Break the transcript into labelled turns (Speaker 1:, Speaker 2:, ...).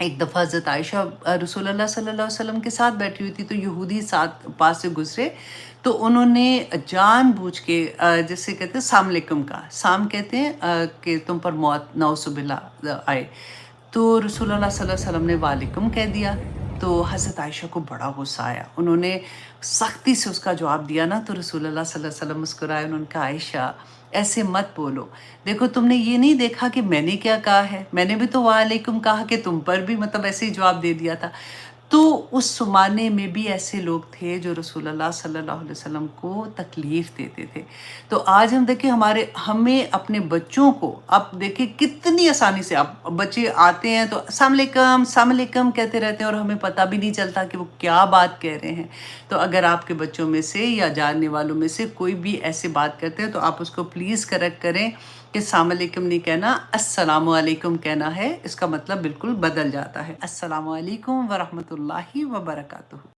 Speaker 1: ایک دفعہ حضرت عائشہ رسول اللہ صلی اللہ علیہ وسلم کے ساتھ بیٹھی ہوئی تھی، تو یہودی ساتھ پاس سے گزرے، تو انہوں نے جان بوجھ کے جیسے کہتے ہیں سلام علیکم کا، سام کہتے ہیں کہ تم پر موت نعوذ باللہ آئے، تو رسول اللہ صلی اللہ علیہ وسلم نے وعلیکم کہہ دیا، تو حضرت عائشہ کو بڑا غصہ آیا، انہوں نے سختی سے اس کا جواب دیا نا، تو رسول اللہ صلی اللہ علیہ وسلم مسکرائے، انہوں نے کہا عائشہ ایسے مت بولو، دیکھو تم نے یہ نہیں دیکھا کہ میں نے کیا کہا ہے، میں نے بھی تو وعلیکم کہا کہ تم پر بھی مطلب ایسے ہی جواب دے دیا تھا۔ تو اس زمانے میں بھی ایسے لوگ تھے جو رسول اللہ صلی اللہ علیہ وسلم کو تکلیف دیتے تھے۔ تو آج ہم دیکھیں ہمیں اپنے بچوں کو، اب دیکھیں کتنی آسانی سے اب بچے آتے ہیں تو السلام علیکم السلام علیکم کہتے رہتے ہیں، اور ہمیں پتہ بھی نہیں چلتا کہ وہ کیا بات کہہ رہے ہیں۔ تو اگر آپ کے بچوں میں سے یا جاننے والوں میں سے کوئی بھی ایسے بات کرتے ہیں تو آپ اس کو پلیز کریکٹ کریں کہ السلام علیکم نہیں کہنا، السلام علیکم کہنا ہے، اس کا مطلب بالکل بدل جاتا ہے۔ السلام علیکم ورحمۃ اللہ وبرکاتہ۔